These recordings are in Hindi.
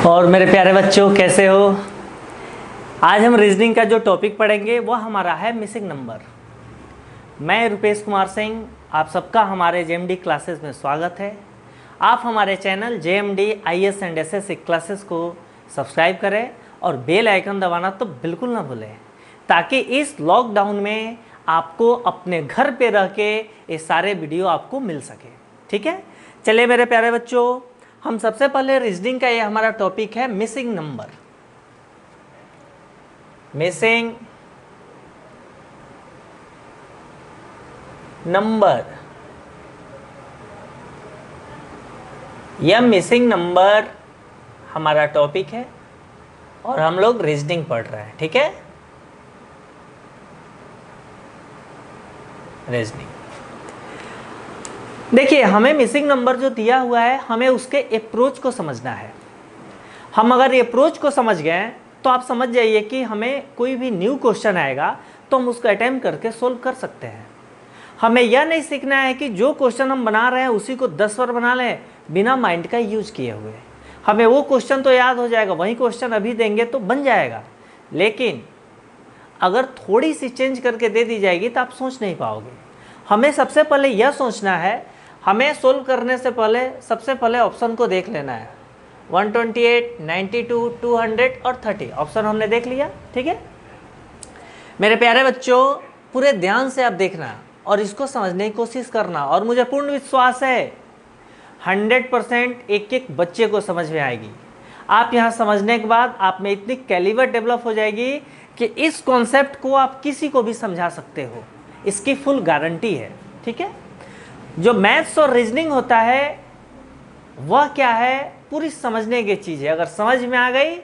और मेरे प्यारे बच्चों कैसे हो। आज हम रीजनिंग का जो टॉपिक पढ़ेंगे वो हमारा है मिसिंग नंबर। मैं रुपेश कुमार सिंह, आप सबका हमारे जेएमडी क्लासेस में स्वागत है। आप हमारे channel JMD IAS and SSC classes को सब्सक्राइब करें और बेल आइकन दबाना तो बिल्कुल ना भूलें, ताकि इस लॉकडाउन में आपको अपने घर पे रह के ये सारे वीडियो आपको मिल सके। ठीक है, चलिए मेरे प्यारे बच्चों, हम सबसे पहले रीजनिंग का ये हमारा टॉपिक है मिसिंग नंबर। मिसिंग नंबर, यह मिसिंग नंबर हमारा टॉपिक है और हम लोग रीजनिंग पढ़ रहे हैं। ठीक है, रीजनिंग देखिए, हमें मिसिंग नंबर जो दिया हुआ है, हमें उसके अप्रोच को समझना है। हम अगर अप्रोच को समझ गए तो आप समझ जाइए कि हमें कोई भी न्यू क्वेश्चन आएगा तो हम उसको अटेम्प्ट करके सोल्व कर सकते हैं। हमें यह नहीं सीखना है कि जो क्वेश्चन हम बना रहे हैं उसी को 10 बार बना लें बिना माइंड का यूज किए हुए। हमें वो क्वेश्चन तो याद हो जाएगा, वही क्वेश्चन अभी देंगे तो बन जाएगा, लेकिन अगर थोड़ी सी चेंज करके दे दी जाएगी तो आप सोच नहीं पाओगे। हमें सबसे पहले यह सोचना है, हमें सोल्व करने से पहले सबसे पहले ऑप्शन को देख लेना है। 128, 92, 200 और 30 ऑप्शन हमने देख लिया। ठीक है मेरे प्यारे बच्चों, पूरे ध्यान से आप देखना और इसको समझने की कोशिश करना, और मुझे पूर्ण विश्वास है 100% एक एक बच्चे को समझ में आएगी। आप यहाँ समझने के बाद आप में इतनी कैलिबर डेवलप हो जाएगी कि इस कॉन्सेप्ट को आप किसी को भी समझा सकते हो, इसकी फुल गारंटी है। ठीक है, जो मैथ्स और रीजनिंग होता है वह क्या है, पूरी समझने की चीज़ है। अगर समझ में आ गई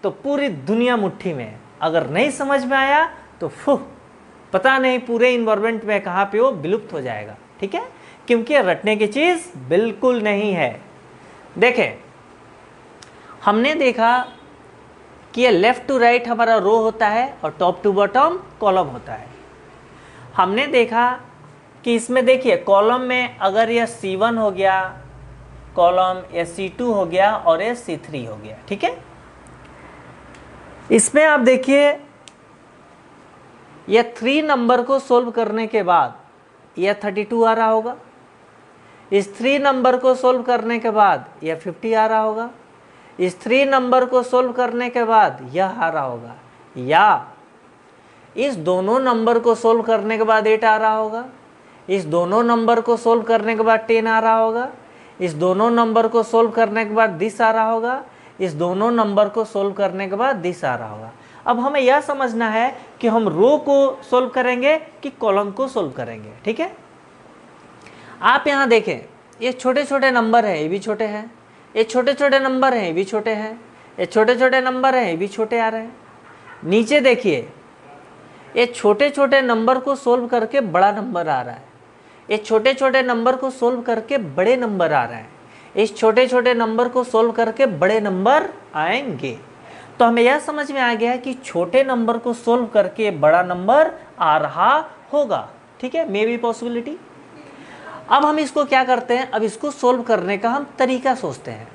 तो पूरी दुनिया मुट्ठी में, अगर नहीं समझ में आया तो पता नहीं पूरे इन्वायरमेंट में कहाँ पे वो विलुप्त हो जाएगा। ठीक है, क्योंकि रटने की चीज़ बिल्कुल नहीं है। देखें, हमने देखा कि ये लेफ्ट टू राइट हमारा रो होता है और टॉप टू बॉटम कॉलम होता है। हमने देखा कि इसमें देखिए कॉलम में अगर यह C1 हो गया कॉलम, या C2 हो गया और ये C3 हो गया। ठीक है, इसमें आप देखिए यह 3 नंबर को सोल्व करने के बाद यह 32 आ रहा होगा, इस 3 नंबर को सोल्व करने के बाद यह 50 आ रहा होगा, इस 3 नंबर को सोल्व करने के बाद यह आ रहा होगा, या इस दोनों नंबर को सोल्व करने के बाद 8 आ रहा होगा, इस दोनों नंबर को सोल्व करने के बाद 10 आ रहा होगा, इस दोनों नंबर को सोल्व करने के बाद 10 आ रहा होगा, इस दोनों नंबर को सोल्व करने के बाद 10 आ रहा होगा। अब हमें यह समझना है कि हम रो को सोल्व करेंगे कि कॉलम को सोल्व करेंगे। ठीक है, आप यहाँ देखें, ये छोटे छोटे नंबर हैं, ये भी छोटे हैं, ये छोटे छोटे नंबर हैं, ये भी छोटे हैं, ये छोटे छोटे नंबर हैं, ये भी छोटे आ रहे हैं। नीचे देखिए, ये छोटे छोटे नंबर को सोल्व करके बड़ा नंबर आ रहा है, ये छोटे छोटे नंबर को सोल्व करके बड़े नंबर आ रहे हैं, इस छोटे छोटे नंबर को सोल्व करके बड़े नंबर आएंगे। तो हमें यह समझ में आ गया है कि छोटे नंबर को सोल्व करके बड़ा नंबर आ रहा होगा। ठीक है, मे बी पॉसिबिलिटी। अब हम इसको क्या करते हैं, अब इसको सोल्व करने का हम तरीका सोचते हैं।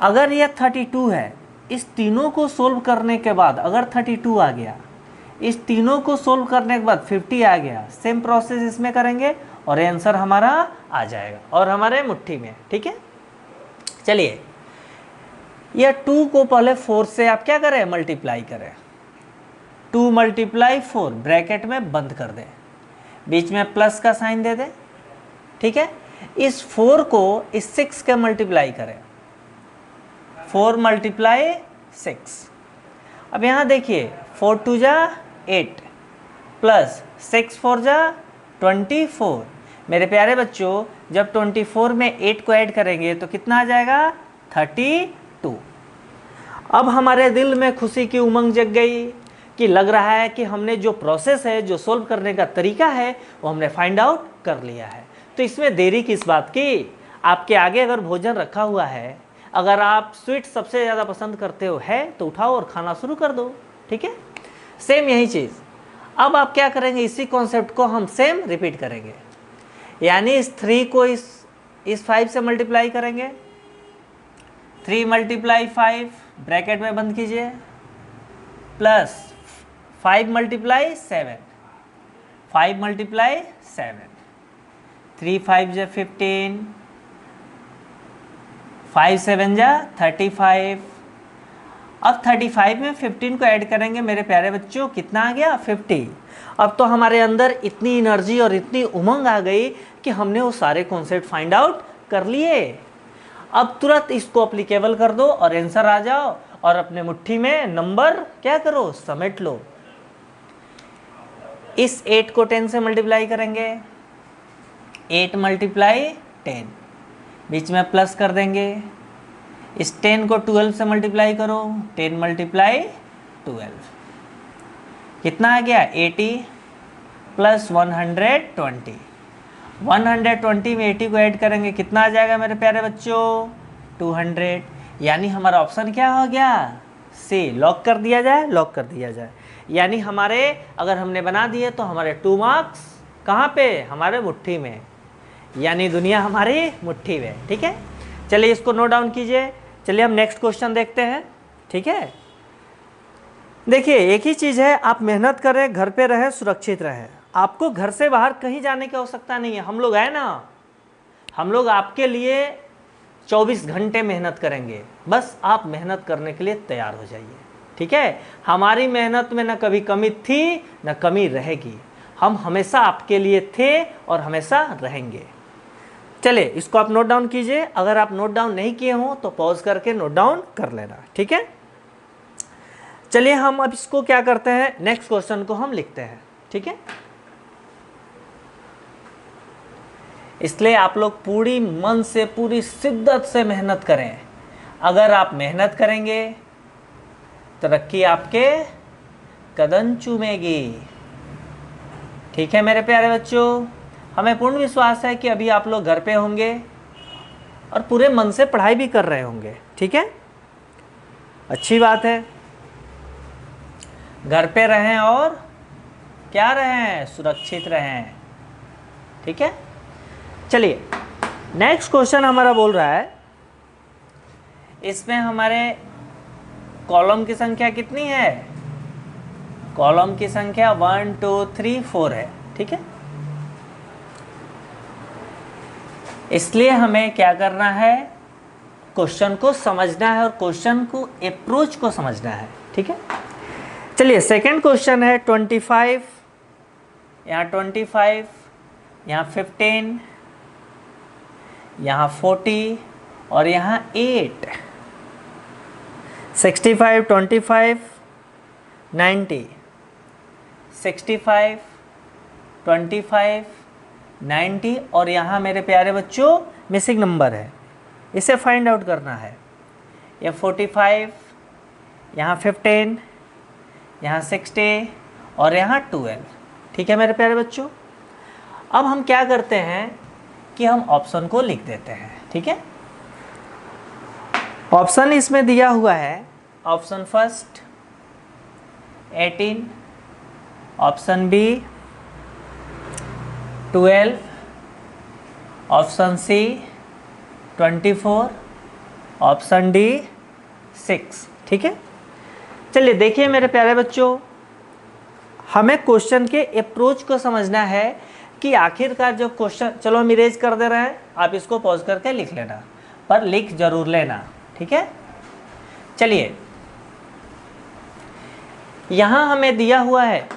अगर यह 32 है, इस तीनों को सोल्व करने के बाद अगर 32 आ गया, इस तीनों को सोल्व करने के बाद 50 आ गया, सेम प्रोसेस इसमें करेंगे और आंसर हमारा आ जाएगा और हमारे मुट्ठी में। ठीक है, चलिए, यह 2 को पहले 4 से आप क्या करें, मल्टीप्लाई करें। 2 × 4 ब्रैकेट में बंद कर दें, बीच में प्लस का साइन दे दें। ठीक है, इस 4 को इस 6 के मल्टीप्लाई करें, 4 × 6। अब यहाँ देखिए 4 2 जा 8 प्लस 6 4 जा 24। मेरे प्यारे बच्चों, जब 24 में 8 को ऐड करेंगे तो कितना आ जाएगा, 32। अब हमारे दिल में खुशी की उमंग जग गई कि लग रहा है कि हमने जो प्रोसेस है, जो सोल्व करने का तरीका है, वो हमने फाइंड आउट कर लिया है। तो इसमें देरी किस बात की। आपके आगे अगर भोजन रखा हुआ है, अगर आप स्वीट सबसे ज़्यादा पसंद करते हो है तो उठाओ और खाना शुरू कर दो। ठीक है, सेम यही चीज़ अब आप क्या करेंगे, इसी कॉन्सेप्ट को हम सेम रिपीट करेंगे। यानी इस 3 को इस 5 से मल्टीप्लाई करेंगे, 3 मल्टीप्लाई 5 ब्रैकेट में बंद कीजिए, प्लस 5 मल्टीप्लाई 7, 5 मल्टीप्लाई 7, 3 5 जा 15, 5 7 जा 35। अब 35 में 15 को ऐड करेंगे मेरे प्यारे बच्चों, कितना आ गया 50। अब तो हमारे अंदर इतनी एनर्जी और इतनी उमंग आ गई कि हमने वो सारे कॉन्सेप्ट फाइंड आउट कर लिए। अब तुरंत इसको अप्लीकेबल कर दो और आंसर आ जाओ और अपने मुट्ठी में नंबर क्या करो, समेट लो। इस 8 को 10 से मल्टीप्लाई करेंगे, 8 मल्टीप्लाई 10, बीच में प्लस कर देंगे। इस 10 को 12 से मल्टीप्लाई करो, 10 मल्टीप्लाई 12, कितना आ गया 80 प्लस 120, 120 में 80 को ऐड करेंगे, कितना आ जाएगा मेरे प्यारे बच्चों 200। यानी हमारा ऑप्शन क्या हो गया, सी। लॉक कर दिया जाए, लॉक कर दिया जाए। यानी हमारे अगर हमने बना दिए तो हमारे 2 मार्क्स कहाँ पे, हमारे मुट्ठी में, यानी दुनिया हमारी मुट्ठी में। ठीक है, चलिए इसको नोट डाउन कीजिए। चलिए हम नेक्स्ट क्वेश्चन देखते हैं। ठीक है, देखिए एक ही चीज़ है, आप मेहनत करें, घर पे रहें, सुरक्षित रहें। आपको घर से बाहर कहीं जाने की आवश्यकता नहीं है। हम लोग है ना, हम लोग आपके लिए 24 घंटे मेहनत करेंगे, बस आप मेहनत करने के लिए तैयार हो जाइए। ठीक है, हमारी मेहनत में न कभी कमी थी न कमी रहेगी। हम हमेशा आपके लिए थे और हमेशा रहेंगे। चलिए इसको आप नोट डाउन कीजिए। अगर आप नोट डाउन नहीं किए हों तो पॉज करके नोट डाउन कर लेना। ठीक है, चलिए हम अब इसको क्या करते हैं, नेक्स्ट क्वेश्चन को हम लिखते हैं। ठीक है, इसलिए आप लोग पूरी मन से, पूरी शिद्दत से मेहनत करें। अगर आप मेहनत करेंगे तरक्की आपके कदम चूमेगी। ठीक है मेरे प्यारे बच्चों, हमें पूर्ण विश्वास है कि अभी आप लोग घर पे होंगे और पूरे मन से पढ़ाई भी कर रहे होंगे। ठीक है, अच्छी बात है। घर पे रहें और क्या रहें, सुरक्षित रहें। ठीक है, चलिए नेक्स्ट क्वेश्चन हमारा बोल रहा है, इसमें हमारे कॉलम की संख्या कितनी है, कॉलम की संख्या 1 2 3 4 है। ठीक है, इसलिए हमें क्या करना है, क्वेश्चन को समझना है और क्वेश्चन को अप्रोच को समझना है। ठीक है, चलिए सेकंड क्वेश्चन है 25, यहाँ 25, यहाँ 15, यहाँ 40 और यहाँ 8। 65 25 90, 65 25 90 और यहाँ मेरे प्यारे बच्चों मिसिंग नंबर है, इसे फाइंड आउट करना है। ये 45, यहाँ 15, यहाँ 60 और यहाँ 12। ठीक है मेरे प्यारे बच्चों, अब हम क्या करते हैं कि हम ऑप्शन को लिख देते हैं। ठीक है, ऑप्शन इसमें दिया हुआ है, option first 18, option B 12, option C 24, option D 6। ठीक है, चलिए देखिए मेरे प्यारे बच्चों, हमें क्वेश्चन के अप्रोच को समझना है कि आखिरकार जो क्वेश्चन, चलो हम इरेज कर दे रहे हैं, आप इसको पॉज करके लिख लेना, पर लिख जरूर लेना। ठीक है, चलिए यहाँ हमें दिया हुआ है,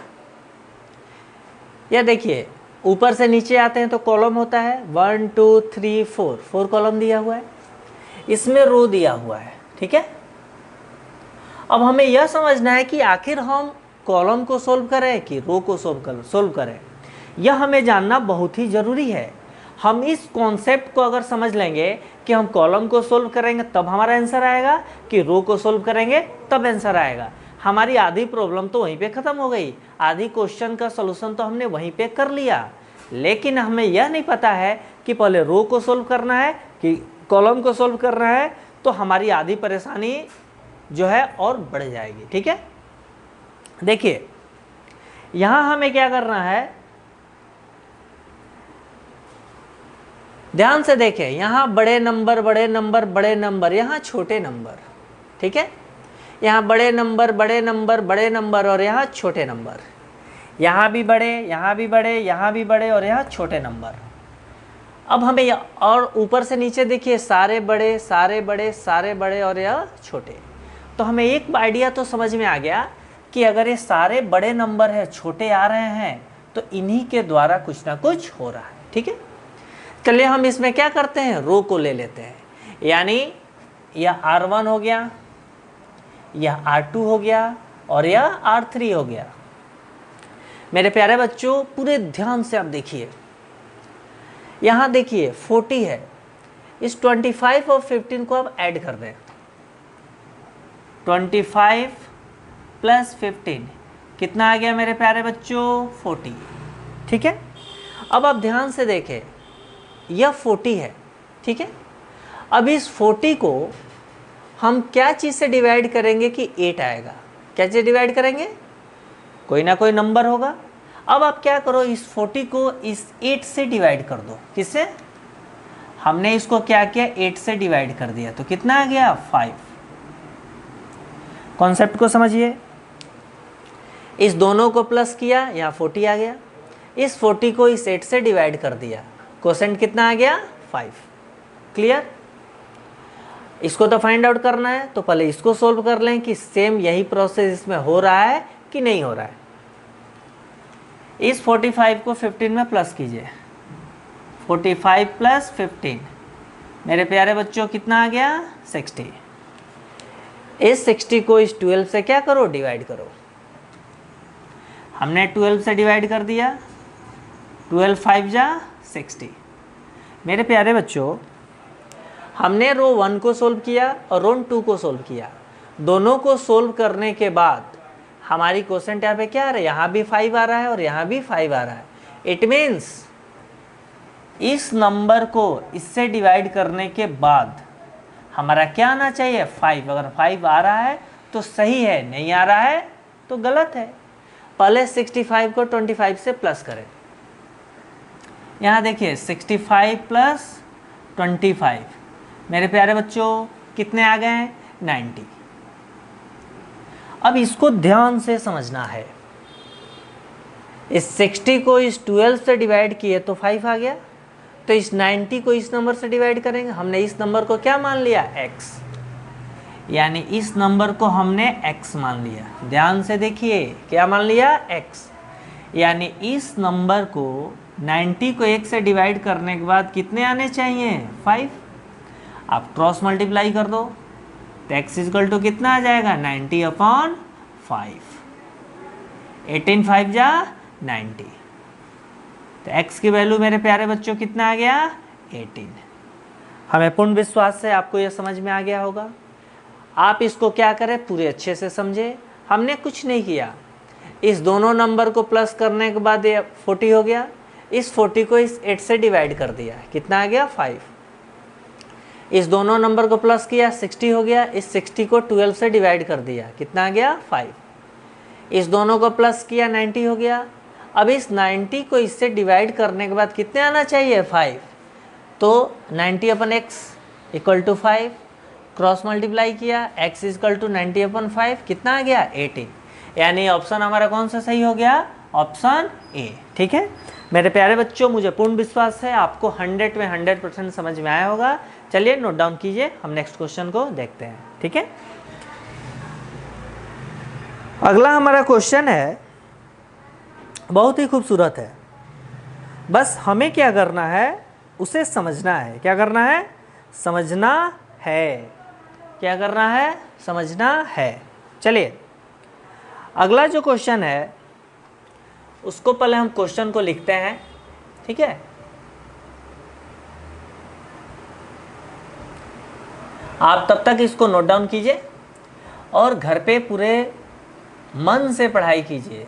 यह देखिए ऊपर से नीचे आते हैं तो कॉलम होता है 1 2 3 4, 4 कॉलम दिया हुआ है, इसमें रो दिया हुआ है। ठीक है, अब हमें यह समझना है कि आखिर हम कॉलम को सोल्व करें कि रो को सोल्व करें, यह हमें जानना बहुत ही ज़रूरी है। हम इस कॉन्सेप्ट को अगर समझ लेंगे कि हम कॉलम को सोल्व करेंगे तब हमारा आंसर आएगा कि रो को सोल्व करेंगे तब आंसर आएगा, हमारी आधी प्रॉब्लम तो वहीं पे ख़त्म हो गई, आधी क्वेश्चन का सलूशन तो हमने वहीं पे कर लिया। लेकिन हमें यह नहीं पता है कि पहले रो को सोल्व करना है कि कॉलम को सोल्व करना है, तो हमारी आधी परेशानी जो है और बढ़ जाएगी। ठीक है, देखिए यहाँ हमें क्या करना है, ध्यान से देखें, यहाँ बड़े नंबर बड़े नंबर बड़े नंबर, यहाँ छोटे नंबर, ठीक है। यहाँ बड़े नंबर बड़े नंबर बड़े नंबर और यहाँ छोटे नंबर, यहाँ भी बड़े यहाँ भी बड़े यहाँ भी बड़े और यहाँ छोटे नंबर। अब हमें और ऊपर से नीचे देखिए, सारे बड़े सारे बड़े सारे बड़े और यह छोटे। तो हमें एक आइडिया तो समझ में आ गया कि अगर ये सारे बड़े नंबर है छोटे आ रहे हैं तो इन्हीं के द्वारा कुछ ना कुछ हो रहा है, ठीक है। चलिए हम इसमें क्या करते हैं, रो को ले लेते हैं, यानी यह R1 हो गया, यह R2 हो गया और यह R3 हो गया। मेरे प्यारे बच्चों पूरे ध्यान से आप देखिए, यहाँ देखिए 40 है, इस 25 और 15 को आप ऐड कर दें। 25 प्लस 15 कितना आ गया मेरे प्यारे बच्चों, 40, ठीक है। अब आप ध्यान से देखें, यह 40 है, ठीक है। अब इस 40 को हम क्या चीज़ से डिवाइड करेंगे कि 8 आएगा। क्या चीज़ डिवाइड करेंगे, कोई ना कोई नंबर होगा। अब आप क्या करो, इस 40 को इस 8 से डिवाइड कर दो। किससे, हमने इसको क्या किया, 8 से डिवाइड कर दिया, तो कितना आ गया, 5। कॉन्सेप्ट को समझिए, इस दोनों को प्लस किया, यहाँ 40 आ गया, इस 40 को इस 8 से डिवाइड कर दिया, क्वोशेंट कितना आ गया, 5। क्लियर। इसको तो फाइंड आउट करना है, तो पहले इसको सोल्व कर लें कि सेम यही प्रोसेस इसमें हो रहा है कि नहीं हो रहा है। इस 45 को 15 में प्लस कीजिए, 45 प्लस 15 मेरे प्यारे बच्चों कितना आ गया, 60। इस 60 को इस 12 से क्या करो, डिवाइड करो। हमने 12 से डिवाइड कर दिया, 12 5 जा 60। मेरे प्यारे बच्चों हमने रो 1 को सोल्व किया और रो 2 को सोल्व किया। दोनों को सोल्व करने के बाद हमारी क्वोशेंट यहाँ पे क्या आ रहा है, यहाँ भी 5 आ रहा है और यहाँ भी 5 आ रहा है। इट मीन्स इस नंबर को इससे डिवाइड करने के बाद हमारा क्या आना चाहिए, 5। अगर 5 आ रहा है तो सही है, नहीं आ रहा है तो गलत है। पहले 65 को 25 से प्लस करें। यहाँ देखिए 65 प्लस 25 मेरे प्यारे बच्चों कितने आ गए, 90। अब इसको ध्यान से समझना है, इस 60 को इस 12 से डिवाइड किए तो 5 आ गया, तो इस 90 को इस नंबर से डिवाइड करेंगे। हमने इस नंबर को क्या मान लिया, x, यानी इस नंबर को हमने x मान लिया। ध्यान से देखिए, क्या मान लिया, x, यानी इस नंबर को 90 को 1 से डिवाइड करने के बाद कितने आने चाहिए, 5। आप क्रॉस मल्टीप्लाई कर दो तो x इक्वल टू कितना आ जाएगा, 90/5। 18 5 जा 90, तो x की वैल्यू मेरे प्यारे बच्चों कितना आ गया, 18। हमें पूर्ण विश्वास से आपको यह समझ में आ गया होगा। आप इसको क्या करें, पूरे अच्छे से समझे। हमने कुछ नहीं किया, इस दोनों नंबर को प्लस करने के बाद ये 40 हो गया, इस 40 को इस 8 से डिवाइड कर दिया, कितना आ गया, 5। इस दोनों नंबर को प्लस किया, 60 हो गया, इस 60 को 12 से डिवाइड कर दिया, कितना आ गया, 5। इस दोनों को प्लस किया, 90 हो गया। अब इस 90 को इससे डिवाइड करने के बाद कितने आना चाहिए, 5। तो 90/x equal to 5, cross multiply किया, x इक्वल टू 90/5 कितना आ गया, 18। यानी ऑप्शन हमारा कौन सा सही हो गया, ऑप्शन ए। ठीक है मेरे प्यारे बच्चों, मुझे पूर्ण विश्वास है आपको 100 में 100% समझ में आया होगा। चलिए नोट डाउन कीजिए, हम नेक्स्ट क्वेश्चन को देखते हैं। ठीक है, अगला हमारा क्वेश्चन है, बहुत ही खूबसूरत है। बस हमें क्या करना है, उसे समझना है। क्या करना है, समझना है। क्या करना है, समझना है। चलिए अगला जो क्वेश्चन है उसको पहले हम क्वेश्चन को लिखते हैं। ठीक है, आप तब तक इसको नोट डाउन कीजिए और घर पे पूरे मन से पढ़ाई कीजिए।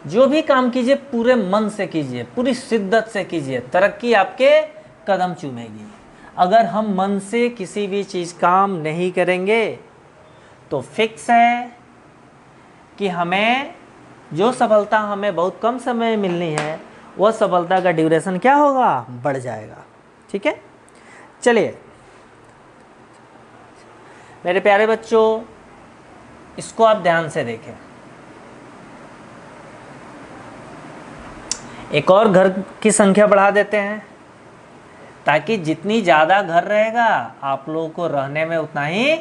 जो भी काम कीजिए पूरे मन से कीजिए, पूरी शिद्दत से कीजिए, तरक्की आपके कदम चूमेगी। अगर हम मन से किसी भी चीज़ काम नहीं करेंगे तो फिक्स है कि हमें जो सफलता हमें बहुत कम समय में मिलनी है, वह सफलता का ड्यूरेशन क्या होगा, बढ़ जाएगा। ठीक है। चलिए मेरे प्यारे बच्चों, इसको आप ध्यान से देखें। एक और घर की संख्या बढ़ा देते हैं, ताकि जितनी ज़्यादा घर रहेगा आप लोगों को रहने में उतना ही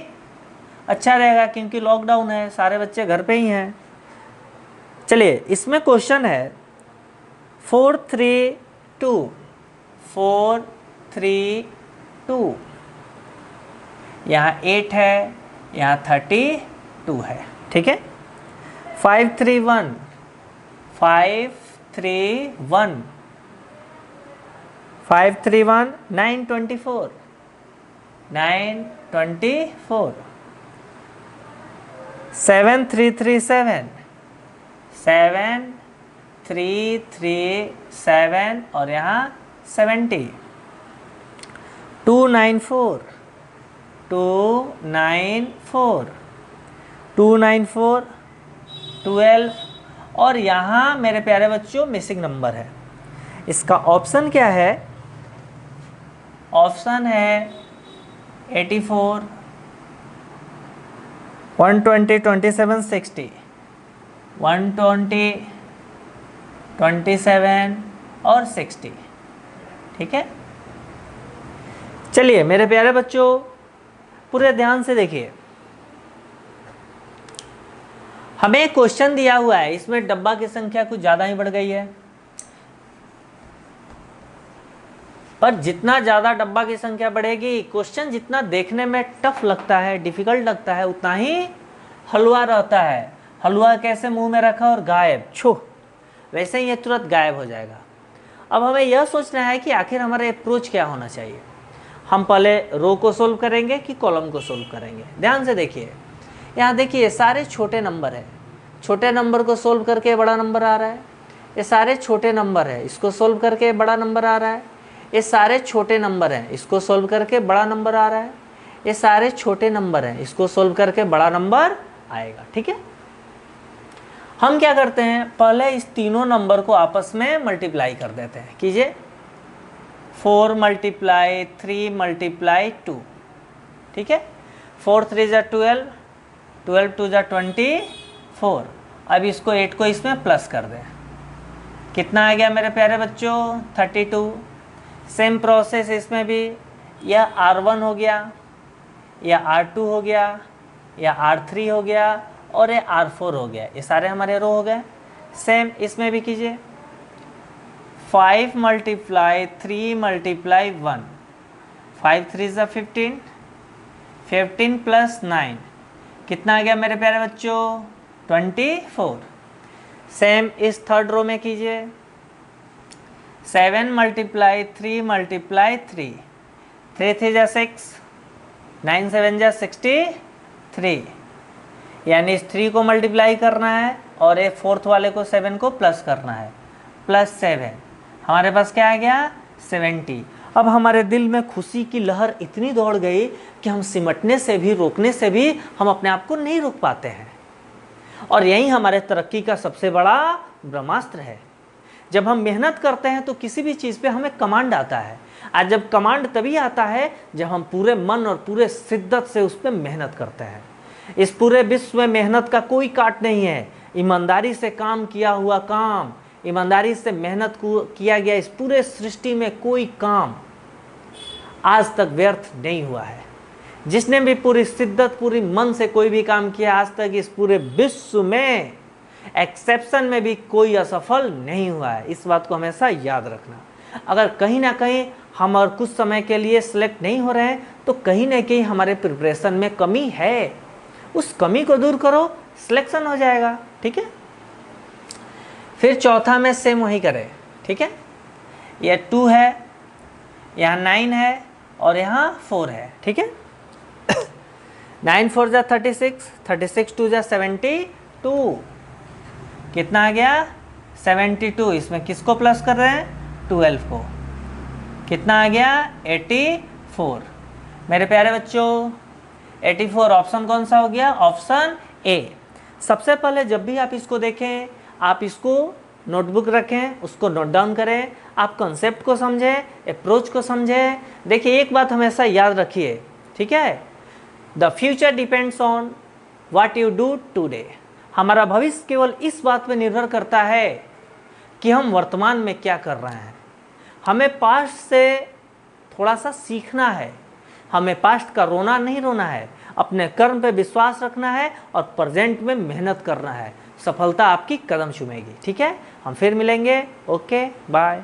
अच्छा रहेगा, क्योंकि लॉकडाउन है, सारे बच्चे घर पे ही हैं। चलिए इसमें क्वेश्चन है 4 3 2, 4 3 2, यहाँ 8 है, यहाँ 32 है, ठीक है। 5 3 1, 5 3 1, 5 3 1, 9 24, 9 24, 7 3 3 7, 7 3 3 7 और यहाँ 70, 2 9 4, 2 9 4, 2 9 4, 12 और यहाँ मेरे प्यारे बच्चों मिसिंग नंबर है। इसका ऑप्शन क्या है? ऑप्शन है 84, 120, 27, 60, 120, 27 और 60, ठीक है। चलिए मेरे प्यारे बच्चों पूरे ध्यान से देखिए, हमें एक क्वेश्चन दिया हुआ है, इसमें डब्बा की संख्या कुछ ज़्यादा ही बढ़ गई है, पर जितना ज़्यादा डब्बा की संख्या बढ़ेगी, क्वेश्चन जितना देखने में टफ लगता है, डिफिकल्ट लगता है, उतना ही हलवा रहता है। हलवा कैसे मुंह में रखा और गायब, छो, वैसे ही ये तुरंत गायब हो जाएगा। अब हमें यह सोचना है कि आखिर हमारा अप्रोच क्या होना चाहिए। हम पहले रो को सोल्व करेंगे कि कॉलम को सोल्व करेंगे? ध्यान से देखिए, यहाँ देखिए सारे छोटे नंबर है, छोटे नंबर को सोल्व करके बड़ा नंबर आ रहा है। ये सारे छोटे नंबर है, इसको सोल्व करके बड़ा नंबर आ रहा है। ये सारे छोटे नंबर हैं, इसको सोल्व करके बड़ा नंबर आ रहा है। ये सारे छोटे नंबर हैं, इसको सोल्व करके बड़ा नंबर आएगा, ठीक है। हम क्या करते हैं, पहले इस तीनों नंबर को आपस में मल्टीप्लाई कर देते हैं। कीजिए 4 मल्टीप्लाई 3 मल्टीप्लाई 2, ठीक है। 4 3 जा 12, 12 2 जा 24। अब इसको 8 को इसमें प्लस कर दें, कितना आ गया मेरे प्यारे बच्चों? 32। सेम प्रोसेस इसमें भी, यह R1 हो गया, या R2 हो गया, या R3 हो गया और ये R4 हो गया। ये सारे हमारे रो हो गए। सेम इसमें भी कीजिए 5 मल्टीप्लाई 3 मल्टीप्लाई 1, 5 3 जा 15, 15 प्लस 9 कितना आ गया मेरे प्यारे बच्चों? 24। सेम इस थर्ड रो में कीजिए 7 मल्टीप्लाई 3 मल्टीप्लाई 3, 3 3 जा 6, 9 7 जा 63, यानी इस 3 को मल्टीप्लाई करना है और ये फोर्थ वाले को 7 को प्लस करना है, प्लस 7, हमारे पास क्या आ गया? 70। अब हमारे दिल में खुशी की लहर इतनी दौड़ गई कि हम सिमटने से भी, रोकने से भी हम अपने आप को नहीं रोक पाते हैं। और यही हमारे तरक्की का सबसे बड़ा ब्रह्मास्त्र है। जब हम मेहनत करते हैं तो किसी भी चीज़ पे हमें कमांड आता है। आज जब कमांड तभी आता है जब हम पूरे मन और पूरे शिद्दत से उस पर मेहनत करते हैं। इस पूरे विश्व में मेहनत का कोई काट नहीं है। ईमानदारी से काम किया हुआ काम, ईमानदारी से मेहनत किया गया इस पूरे सृष्टि में कोई काम आज तक व्यर्थ नहीं हुआ है। जिसने भी पूरी शिद्दत, पूरी मन से कोई भी काम किया, आज तक इस पूरे विश्व में एक्सेप्शन में भी कोई असफल नहीं हुआ है। इस बात को हमेशा याद रखना। अगर कहीं ना कहीं हम और कुछ समय के लिए सिलेक्ट नहीं हो रहे हैं तो कहीं ना कहीं हमारे प्रिपरेशन में कमी है। उस कमी को दूर करो, सिलेक्शन हो जाएगा, ठीक है। फिर चौथा में सेम वही करें, ठीक है। यह 2 है, यहाँ 9 है और यहाँ 4 है, ठीक है। 9 4 जा 36, 36 2 जा 72, कितना आ गया? 72। इसमें किसको प्लस कर रहे हैं? 12 को। कितना आ गया? 84। मेरे प्यारे बच्चों 84 ऑप्शन कौन सा हो गया? Option A. सबसे पहले जब भी आप इसको देखें, आप इसको नोटबुक रखें, उसको नोट डाउन करें, आप कॉन्सेप्ट को समझें, अप्रोच को समझें। देखिए एक बात हमेशा याद रखिए, ठीक है, the future depends on what you do today. हमारा भविष्य केवल इस बात पर निर्भर करता है कि हम वर्तमान में क्या कर रहे हैं। हमें पास्ट से थोड़ा सा सीखना है, हमें पास्ट का रोना नहीं रोना है, अपने कर्म पे विश्वास रखना है और प्रेजेंट में मेहनत करना है। सफलता आपकी कदम चूमेगी। ठीक है, हम फिर मिलेंगे। Okay, bye.